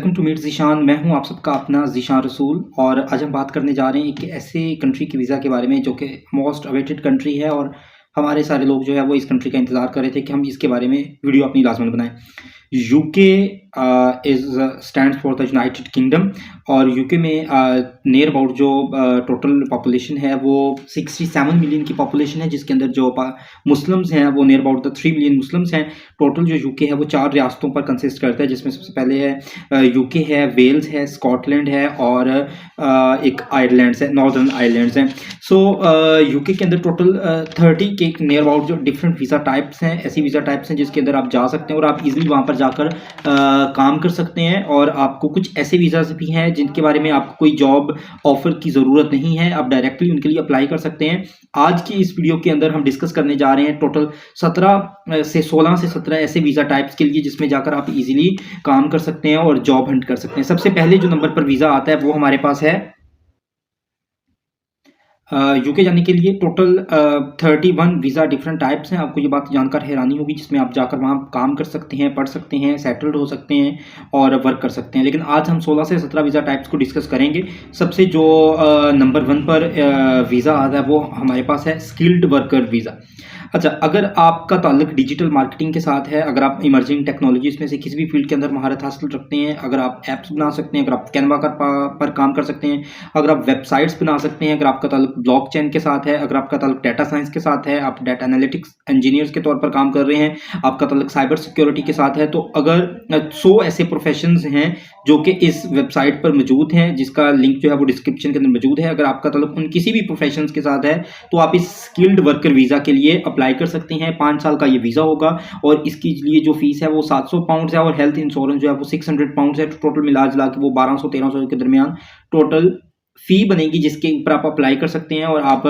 Welcome to meet Zeeshan. मैं हूं आप सबका अपना ज़ीशान रसूल और आज हम बात करने जा रहे हैं एक ऐसे कंट्री की वीज़ा के बारे में जो कि मोस्ट अवेटेड कंट्री है और हमारे सारे लोग जो है वो इस कंट्री का इंतज़ार कर रहे थे कि हम इसके बारे में वीडियो अपनी लाजमन बनाएं। UK is stand for the United kingdom और यूके में नियर अबाउट जो टोटल पॉपुलेशन है वो 67 मिलियन की पॉपुलेशन है, जिसके अंदर जो मुस्लिम्स हैं वो near about the 3 million Muslims हैं। टोटल जो यूके है वो 4 रियासतों पर कंसिस्ट करता है, जिसमें सबसे पहले है यूके है, वेल्स है, स्कॉटलैंड है और एक आयरलैंड है, नॉर्दर्न आयरलैंड्स हैं। सो यूके के अंदर टोटल 30 के नियर अबाउट जो डिफरेंट वीज़ा टाइप्स हैं, ऐसी वीज़ा टाइप्स हैं जिसके अंदर आप जा सकते हैं और आप इजीली वहाँ पर जाकर काम कर सकते हैं। और आपको कुछ ऐसे वीज़ाज भी हैं जिनके बारे में आपको कोई जॉब ऑफर की ज़रूरत नहीं है, आप डायरेक्टली उनके लिए अप्लाई कर सकते हैं। आज की इस वीडियो के अंदर हम डिस्कस करने जा रहे हैं टोटल 16 से 17 ऐसे वीज़ा टाइप्स के लिए जिसमें जाकर आप इजीली काम कर सकते हैं और जॉब हंट कर सकते हैं। सबसे पहले जो नंबर पर वीज़ा आता है वो हमारे पास है यूके जाने के लिए टोटल 31 वीज़ा डिफरेंट टाइप्स हैं। आपको ये बात जानकर हैरानी होगी, जिसमें आप जाकर वहाँ काम कर सकते हैं, पढ़ सकते हैं, सेटल्ड हो सकते हैं और वर्क कर सकते हैं। लेकिन आज हम 16 से 17 वीज़ा टाइप्स को डिस्कस करेंगे। सबसे जो नंबर 1 पर वीज़ा आता है वो हमारे पास है स्किल्ड वर्कर वीज़ा। अच्छा, अगर आपका ताल्लुक डिजिटल मार्केटिंग के साथ है, अगर आप इमर्जिंग टेक्नोलॉजीज में से किसी भी फील्ड के अंदर महारत हासिल रखते हैं, अगर आप ऐप्स बना सकते हैं, अगर आप कैनवा पर काम कर सकते हैं, अगर आप वेबसाइट्स बना सकते हैं, अगर आपका ताल्लुक ब्लॉकचेन के साथ है, अगर आपका ताल्लुक डाटा साइंस के साथ है, आप डाटा एनालिटिक्स इंजीनियर्स के तौर पर काम कर रहे हैं, आपका ताल्लुक साइबर सिक्योरिटी के साथ है, तो अगर 100 ऐसे प्रोफेशंस हैं जो कि इस वेबसाइट पर मौजूद हैं, जिसका लिंक जो है वो डिस्क्रिप्शन के अंदर मौजूद है, अगर आपका ताल्लुक उन किसी भी प्रोफेशन के साथ है तो आप इस स्किल्ड वर्कर वीज़ा के लिए अप्लाई कर सकते हैं। 5 साल का ये वीज़ा होगा और इसके लिए जो फीस है वो 700 पाउंड है और हेल्थ इंश्योरेंस जो है वो 600 पाउंड है। टोटल मिला जुला के वो 1200-1300 के दरमियान टोटल फी बनेगी, जिसके ऊपर आप अप्लाई कर सकते हैं और आप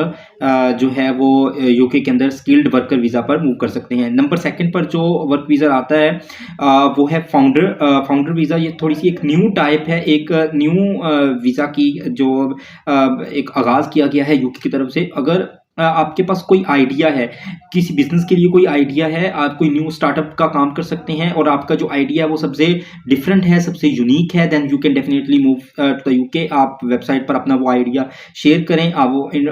जो है वो यूके के अंदर स्किल्ड वर्कर वीज़ा पर मूव कर सकते हैं। नंबर 2 पर जो वर्क वीज़ा आता है वो है फाउंडर वीज़ा। ये थोड़ी सी एक न्यू टाइप है, एक न्यू वीज़ा की जो एक आगाज़ किया गया है यूके की तरफ से। अगर आपके पास कोई आइडिया है, किसी बिजनेस के लिए कोई आइडिया है, आप कोई न्यू स्टार्टअप का काम कर सकते हैं और आपका जो आइडिया है वो सबसे डिफरेंट है, सबसे यूनिक है, then you can definitely move to the UK. आप वेबसाइट पर अपना वो आइडिया शेयर करें, आप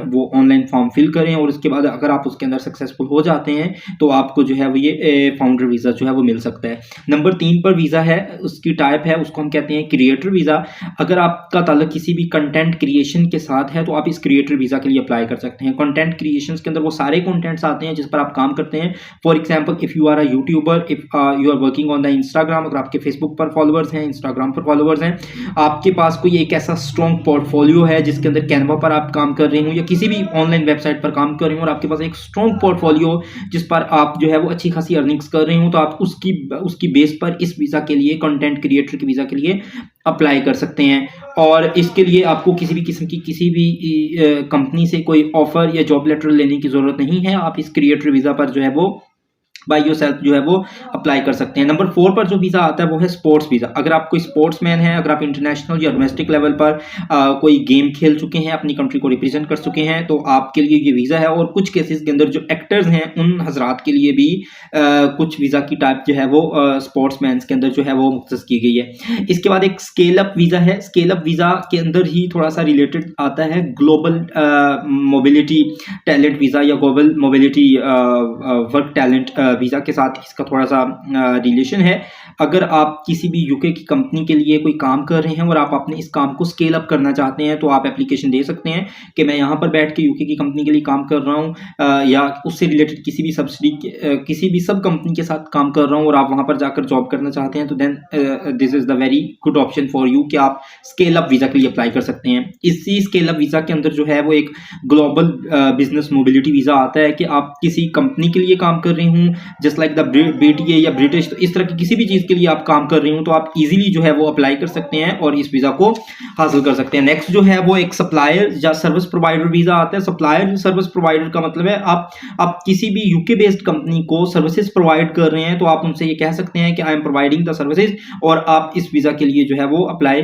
वो ऑनलाइन फॉर्म फिल करें और उसके बाद अगर आप उसके अंदर सक्सेसफुल हो जाते हैं तो आपको जो है वो ये फाउंडर वीज़ा जो है वो मिल सकता है। नंबर 3 पर वीज़ा है, उसकी टाइप है, उसको हम कहते हैं क्रिएटर वीज़ा। अगर आपका ताल्लुक किसी भी कंटेंट क्रिएशन के साथ है तो आप इस क्रिएटर वीज़ा के लिए अप्लाई कर सकते हैं। कंटेंट क्रिएशंस के अंदर वो सारे कंटेंट्स आते हैं जिस पर आप काम करते हैं। For example, if you are a YouTuber, if you are working on the Instagram, अगर आपके फेसबुक पर फॉलोअर्स हैं, इंस्टाग्राम पर फॉलोअर्स हैं, आपके पास कोई एक ऐसा स्ट्रॉन्ग पोर्टफोलियो है जिसके अंदर कैनवा पर आप काम कर रहे हो या किसी भी ऑनलाइन वेबसाइट पर काम कर रहे हो और आपके पास एक स्ट्रॉन्ग पोर्टफोलियो जिस पर आप जो है वो अच्छी खासी अर्निंग्स कर रहे हो, तो आप उसकी बेस पर इस वीज़ा के लिए, कंटेंट क्रिएटर की वीज़ा के लिए अप्लाई कर सकते हैं। और इसके लिए आपको किसी भी किस्म की किसी भी कंपनी से कोई ऑफर या जॉब लेटर लेने की ज़रूरत नहीं है। आप इस क्रिएटर वीज़ा पर जो है वो बाय योरसेल्फ जो है वो अप्लाई कर सकते हैं। नंबर 4 पर जो वीज़ा आता है वो है स्पोर्ट्स वीज़ा। अगर आप कोई स्पोर्ट्समैन हैं, अगर आप इंटरनेशनल या डोमेस्टिक लेवल पर कोई गेम खेल चुके हैं, अपनी कंट्री को रिप्रेजेंट कर चुके हैं, तो आपके लिए ये वीज़ा है। और कुछ केसेस के अंदर जो एक्टर्स हैं उन हजरात के लिए भी कुछ वीज़ा की टाइप जो है वो स्पोर्ट्समैन के अंदर जो है वो मुख्तस की गई है। इसके बाद एक स्केल अप वीज़ा है। स्केल अप वीज़ा के अंदर ही थोड़ा सा रिलेटेड आता है ग्लोबल मोबिलिटी टैलेंट वीज़ा या global mobility work talent visa के साथ इसका थोड़ा सा रिलेशन है। अगर आप किसी भी यूके की कंपनी के लिए कोई काम कर रहे हैं और आप अपने इस काम को स्केल अप करना चाहते हैं तो आप एप्लीकेशन दे सकते हैं कि मैं यहाँ पर बैठ के यूके की कंपनी के लिए काम कर रहा हूँ या उससे रिलेटेड किसी भी सब्सिडी किसी भी सब कंपनी के साथ काम कर रहा हूँ और आप वहाँ पर जाकर जॉब करना चाहते हैं, तो then this is the very good option for you कि आप स्केल अप वीज़ा के लिए अप्लाई कर सकते हैं। इसी स्केल अप वीज़ा के अंदर जो है वो एक ग्लोबल बिजनेस मोबिलिटी वीज़ा आता है कि आप किसी कंपनी के लिए काम कर रहे हूँ, जस्ट लाइक द BTA या ब्रिटिश, तो इस तरह की किसी भी चीज़ के लिए आप काम कर रहे हो तो आप इजीली जो है वो अप्लाई कर सकते हैं और इस वीज़ा को हासिल कर सकते हैं। नेक्स्ट जो है वो एक सप्लायर या सर्विस प्रोवाइडर वीज़ा आता है। सप्लायर सर्विस प्रोवाइडर का मतलब है आप किसी भी यूके बेस्ड कंपनी को सर्विसेज प्रोवाइड कर रहे हैं तो आप उनसे ये कह सकते हैं कि I am providing the services और आप इस वीज़ा के लिए जो है वो अप्लाई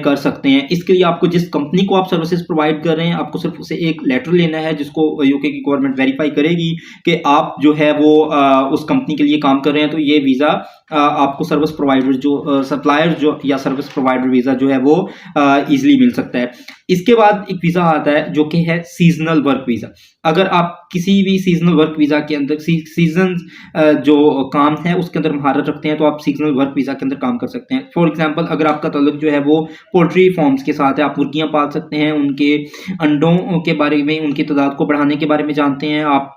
कर सकते हैं। इसके लिए आपको जिस कंपनी को आप सर्विसेज प्रोवाइड कर रहे हैं आपको सिर्फ उसे एक लेटर लेना है जिसको यूके की गवर्नमेंट वेरीफाई करेगी कि आप जो है वो उस कंपनी के लिए काम कर रहे हैं, तो ये वीज़ा आपको सर्विस प्रोवाइडर जो सप्लायर जो या सर्विस प्रोवाइडर वीज़ा जो है वो ईज़िली मिल सकता है। इसके बाद एक वीज़ा आता है जो कि है सीज़नल वर्क वीज़ा। अगर आप किसी भी सीज़नल वर्क वीज़ा के अंदर सीज़न जो काम है उसके अंदर महारत रखते हैं, तो आप सीज़नल वर्क वीज़ा के अंदर काम कर सकते हैं। फॉर एग्ज़ाम्पल, अगर आपका ताल्लुक जो है वो पोल्ट्री फार्म्स के साथ है, आप मुर्गियाँ पाल सकते हैं, उनके अंडों के बारे में, उनकी तादाद को बढ़ाने के बारे में जानते हैं, आप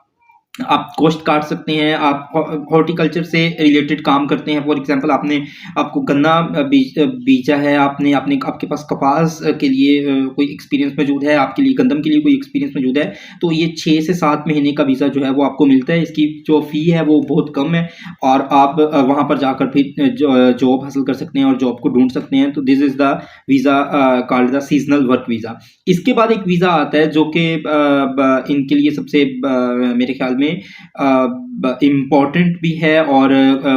गोश्त काट सकते हैं, आप हॉर्टिकल्चर से रिलेटेड काम करते हैं। फॉर एग्जांपल, आपको गन्ना बीजा है, आपके पास कपास के लिए कोई एक्सपीरियंस मौजूद है, आपके लिए गंदम के लिए कोई एक्सपीरियंस मौजूद है, तो ये 6 से 7 महीने का वीज़ा जो है वो आपको मिलता है। इसकी जो फ़ी है वो बहुत कम है और आप वहाँ पर जाकर फिर जॉब हासिल कर सकते हैं और जॉब को ढूंढ सकते हैं। तो this is the visa called the seasonal work visa. इसके बाद एक वीज़ा आता है जो कि इनके लिए सबसे मेरे ख्याल में इम्पॉर्टेंट भी है और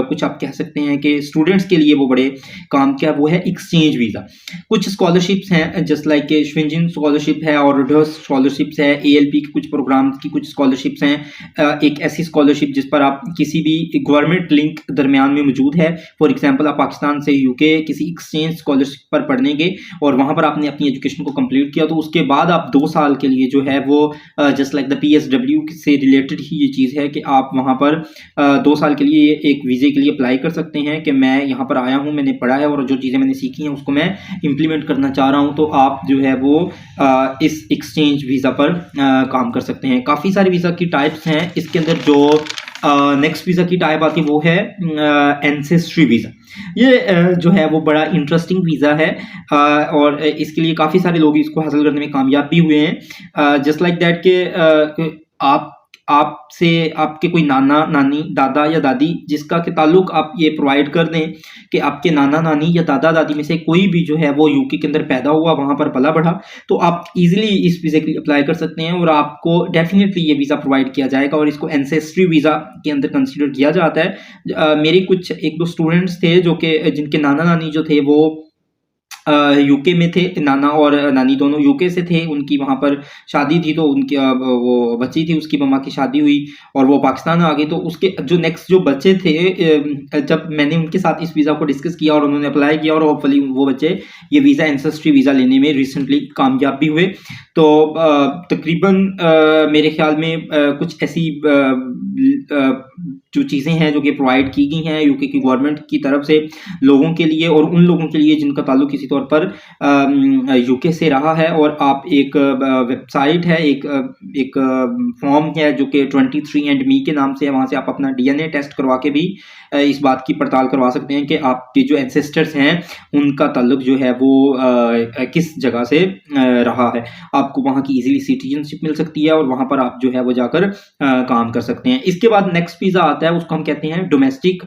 कुछ आप कह सकते हैं कि स्टूडेंट्स के लिए वो बड़े काम का, वो है एक्सचेंज वीज़ा। कुछ स्कॉलरशिप्स हैं जस्ट लाइक श्विंजिन स्कॉलरशिप है और रुडर्स स्कॉलरशिप्स है, एएलपी के कुछ प्रोग्राम्स की कुछ स्कॉलरशिप्स हैं। एक ऐसी स्कॉलरशिप जिस पर आप किसी भी गवर्नमेंट लिंक दरमियान में मौजूद है। फॉर एग्जाम्पल, आप पाकिस्तान से यूके किसी एक्सचेंज स्कॉलरशिप पर पढ़ने गए और वहाँ पर आपने अपनी एजुकेशन को कंप्लीट किया, तो उसके बाद आप 2 साल के लिए जो है वो जस्ट लाइक द PSW से रिलेटेड ही ये चीज़ है कि आप वहाँ पर 2 साल के लिए एक वीज़े के लिए अप्लाई कर सकते हैं कि मैं यहाँ पर आया हूँ, मैंने पढ़ा है और जो चीज़ें मैंने सीखी हैं उसको मैं इम्प्लीमेंट करना चाह रहा हूँ, तो आप जो है वो इस एक्सचेंज वीज़ा पर काम कर सकते हैं। काफ़ी सारे वीज़ा की टाइप्स हैं। इसके अंदर जो नेक्स्ट वीज़ा की टाइप आती है वो है एंसेस्ट्री वीज़ा। ये जो है वो बड़ा इंटरेस्टिंग वीज़ा है और इसके लिए काफ़ी सारे लोग इसको हासिल करने में कामयाब भी हुए हैं। जस्ट लाइक दैट के आपसे आपके कोई नाना नानी, दादा या दादी जिसका के ताल्लुक आप ये प्रोवाइड कर दें कि आपके नाना नानी या दादा दादी में से कोई भी जो है वो यूके के अंदर पैदा हुआ, वहाँ पर पला बढ़ा, तो आप इजीली इस वीज़े के लिए अप्लाई कर सकते हैं और आपको डेफिनेटली ये वीज़ा प्रोवाइड किया जाएगा और इसको एंसेस्ट्री वीज़ा के अंदर कंसिडर किया जाता है। मेरे कुछ 1-2 स्टूडेंट्स थे जो कि जिनके नाना नानी जो थे वो यूके में थे, नाना और नानी दोनों यूके से थे, उनकी वहाँ पर शादी थी, तो उनकी वो बच्ची थी, उसकी मम्मा की शादी हुई और वो पाकिस्तान आ गई, तो उसके जो नेक्स्ट जो बच्चे थे, जब मैंने उनके साथ इस वीज़ा को डिस्कस किया और उन्होंने अप्लाई किया और होपफुली वो बच्चे ये वीज़ा एंसेस्ट्री वीज़ा लेने में रिसेंटली कामयाब भी हुए। तो तकरीबन मेरे ख्याल में कुछ ऐसी जो चीज़ें हैं जो कि प्रोवाइड की गई हैं यूके की गवर्नमेंट की तरफ से लोगों के लिए और उन लोगों के लिए जिनका ताल्लुक किसी तौर पर यूके से रहा है, और आप एक वेबसाइट है, एक फॉर्म है जो कि 23andMe के नाम से है, वहाँ से आप अपना DNA टेस्ट करवा के भी इस बात की पड़ताल करवा सकते हैं कि आपके जो एंसेस्टर्स हैं उनका ताल्लुक जो है वो किस जगह से रहा है। आपको वहाँ की इजीली सिटीजनशिप मिल सकती है और वहाँ पर आप जो है वो जाकर काम कर सकते हैं। इसके बाद नेक्स्ट वीज़ा आता है, उसको हम कहते हैं domestic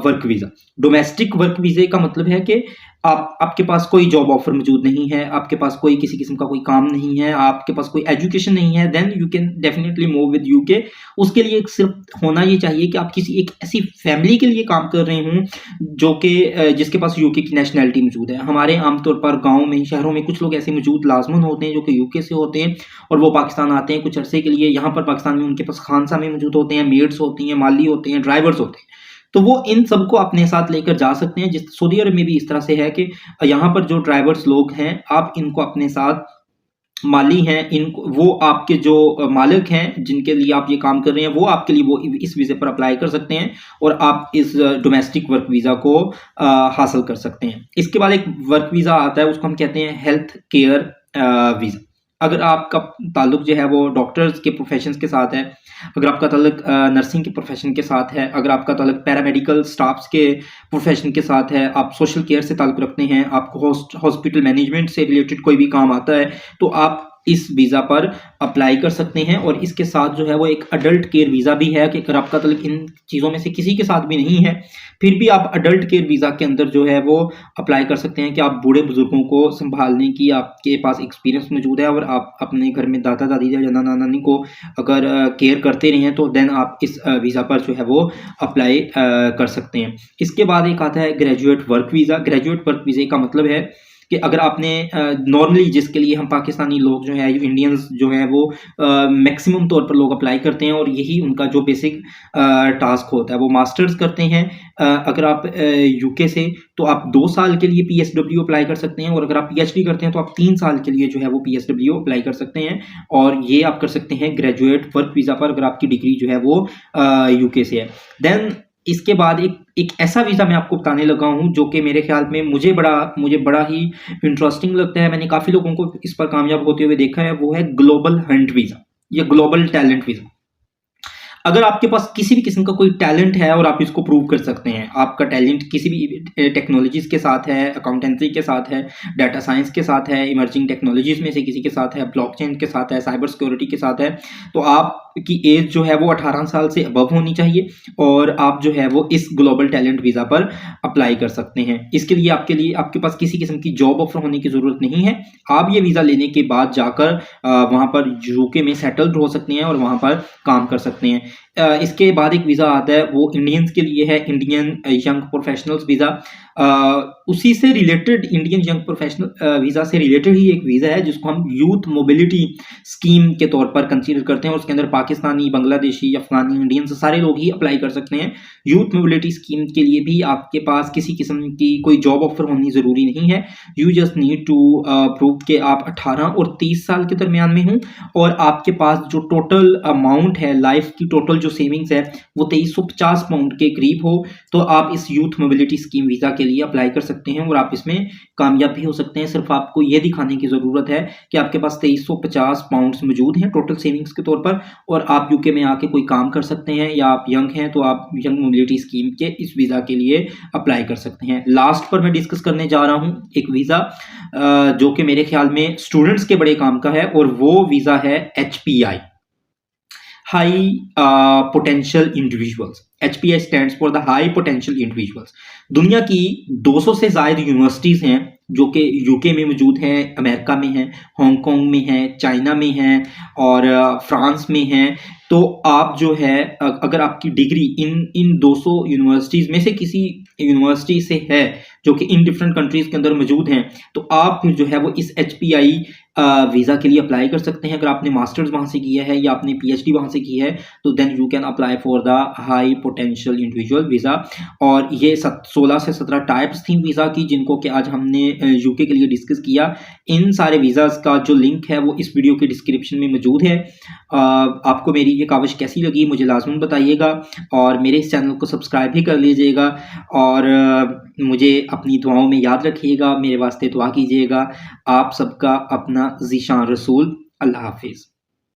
work visa. Domestic work वीज़े का मतलब है कि आपके पास कोई जॉब ऑफर मौजूद नहीं है, आपके पास कोई किसी किस्म का कोई काम नहीं है, आपके पास कोई एजुकेशन नहीं है, then you can definitely move with UK. उसके लिए सिर्फ होना ये चाहिए कि आप किसी एक ऐसी फैमिली के लिए काम कर रहे हों जो कि जिसके पास यूके की नेशनैलिटी मौजूद है। हमारे आमतौर पर गाँव में, शहरों में कुछ लोग ऐसे मौजूद लाजमन होते हैं जो कि यूके से होते हैं और वो पाकिस्तान आते हैं कुछ अरसे के लिए। यहाँ पर पाकिस्तान में उनके पास खानसामे मौजूद होते हैं, मेड्स होती हैं, माली होते हैं, ड्राइवर्स होते हैं, तो वो इन सबको अपने साथ लेकर जा सकते हैं। जिस सऊदी अरब में भी इस तरह से है कि यहाँ पर जो ड्राइवर्स लोग हैं आप इनको अपने साथ, माली हैं, इनको वो आपके जो मालिक हैं जिनके लिए आप ये काम कर रहे हैं वो आपके लिए वो इस वीज़े पर अप्लाई कर सकते हैं और आप इस डोमेस्टिक वर्क वीज़ा को हासिल कर सकते हैं। इसके बाद एक वर्क वीज़ा आता है, उसको हम कहते हैं हेल्थ केयर वीज़ा। अगर आपका ताल्लुक जो है वो डॉक्टर्स के प्रोफेशंस के साथ है, अगर आपका ताल्लुक नर्सिंग के प्रोफेशन के साथ है, अगर आपका ताल्लुक पैरामेडिकल स्टाफ्स के प्रोफेशन के साथ है, आप सोशल केयर से ताल्लुक रखते हैं, आपको हॉस्पिटल मैनेजमेंट से रिलेटेड कोई भी काम आता है, तो आप इस वीज़ा पर अप्लाई कर सकते हैं। और इसके साथ जो है वो एक अडल्ट केयर वीज़ा भी है कि अगर आपका ताल्लुक इन चीज़ों में से किसी के साथ भी नहीं है फिर भी आप अडल्ट केयर वीज़ा के अंदर जो है वो अप्लाई कर सकते हैं कि आप बूढ़े बुजुर्गों को संभालने की आपके पास एक्सपीरियंस मौजूद है और आप अपने घर में दादा दादी या नाना नानी को अगर केयर करते रहे हैं तो देन आप इस वीज़ा पर जो है वो अप्लाई कर सकते हैं। इसके बाद एक आता है graduate work visa. Graduate work वीज़े का मतलब है कि अगर आपने नॉर्मली जिसके लिए हम पाकिस्तानी लोग जो है इंडियंस जो है वो मैक्सिमम तौर पर लोग अप्लाई करते हैं और यही उनका जो बेसिक टास्क होता है वो मास्टर्स करते हैं। अगर आप यूके से तो आप 2 साल के लिए पीएसडब्ल्यू अप्लाई कर सकते हैं और अगर आप पीएचडी करते हैं तो आप 3 साल के लिए जो है वो पीएसडब्ल्यू अप्लाई कर सकते हैं और ये आप कर सकते हैं ग्रेजुएट वर्क वीज़ा पर अगर आपकी डिग्री जो है वो यूके से है। देन इसके बाद एक ऐसा वीज़ा मैं आपको बताने लगा हूँ जो कि मेरे ख्याल में मुझे बड़ा ही इंटरेस्टिंग लगता है। मैंने काफ़ी लोगों को इस पर कामयाब होते हुए देखा है, वो है ग्लोबल हंट वीज़ा या ग्लोबल टैलेंट वीज़ा। अगर आपके पास किसी भी किस्म का कोई टैलेंट है और आप इसको प्रूव कर सकते हैं, आपका टैलेंट किसी भी टेक्नोलॉजीज के साथ है, अकाउंटेंसी के साथ है, डाटा साइंस के साथ है, इमर्जिंग टेक्नोलॉजीज में से किसी के साथ है, ब्लॉकचेन के साथ है, साइबर सिक्योरिटी के साथ है, तो आपकी एज जो है वो 18 साल से अबव होनी चाहिए और आप जो है वो इस ग्लोबल टैलेंट वीज़ा पर अप्लाई कर सकते हैं। इसके लिए आपके पास किसी किस्म की जॉब ऑफर होने की ज़रूरत नहीं है। आप ये वीज़ा लेने के बाद जाकर वहाँ पर यूके में सेटल्ड हो सकते हैं और वहाँ पर काम कर सकते हैं। इसके बाद एक वीज़ा आता है वो इंडियंस के लिए है, इंडियन यंग प्रोफेशनल्स वीज़ा। उसी से related Indian young professional visa से रिलेटेड ही एक वीज़ा है जिसको हम यूथ मोबिलिटी स्कीम के तौर पर कंसीडर करते हैं। उसके अंदर पाकिस्तानी, बांग्लादेशी, अफगानी, इंडियंस सारे लोग ही अप्लाई कर सकते हैं। यूथ मोबिलिटी स्कीम के लिए भी आपके पास किसी किस्म की कोई जॉब ऑफर होनी ज़रूरी नहीं है। You just need to prove कि आप 18 और 30 साल के दरमियान में हों और आपके पास जो टोटल अमाउंट है, लाइफ की टोटल जो सेविंग्स है वो 2350 पाउंड के करीब हो, तो आप इस यूथ मोबिलिटी स्कीम वीज़ा के लिए अप्लाई कर सकते हैं और आप इसमें कामयाब भी हो सकते हैं। सिर्फ आपको ये दिखाने की ज़रूरत है कि आपके पास 2350 पाउंड्स मौजूद हैं टोटल सेविंग्स के तौर पर और आप यूके में आके कोई काम कर सकते हैं या आप यंग हैं तो आप यंग मोबिलिटी स्कीम के इस वीज़ा के लिए अप्लाई कर सकते हैं। लास्ट पर मैं डिस्कस करने जा रहा हूँ एक वीज़ा जो कि मेरे ख्याल में स्टूडेंट्स के बड़े काम का है और वो वीज़ा है HPI, high potential individuals. HPI stands for the high potential individuals. दुनिया की 200 से ज़ायद यूनिवर्सिटीज़ हैं जो कि यूके में मौजूद हैं, अमेरिका में हैं, हांगकांग में हैं, चाइना में हैं और फ्रांस में हैं। तो आप जो है अगर आपकी डिग्री इन 200 यूनिवर्सिटीज़ में से किसी यूनिवर्सिटी से है जो कि इन डिफरेंट कंट्रीज़ के अंदर मौजूद हैं, तो आप जो है वो इस HPI वीज़ा के लिए अप्लाई कर सकते हैं। अगर आपने मास्टर्स वहाँ से किया है या आपने PhD वहाँ से की है तो then you can apply for the high potential individual visa. और ये 16 से 17 टाइप्स थी वीज़ा की जिनको कि आज हमने यूके के लिए डिस्कस किया। इन सारे वीज़ाज़ का जो लिंक है वो इस वीडियो के डिस्क्रिप्शन में मौजूद है। आपको मेरी ये काविश कैसी लगी मुझे लाज़िमन बताइएगा और मेरे इस चैनल को सब्सक्राइब भी कर लीजिएगा और मुझे अपनी दुआओं में याद रखिएगा, मेरे वास्ते दुआ कीजिएगा। आप सबका अपना ज़ीशान रसूल। अल्लाह हाफिज़।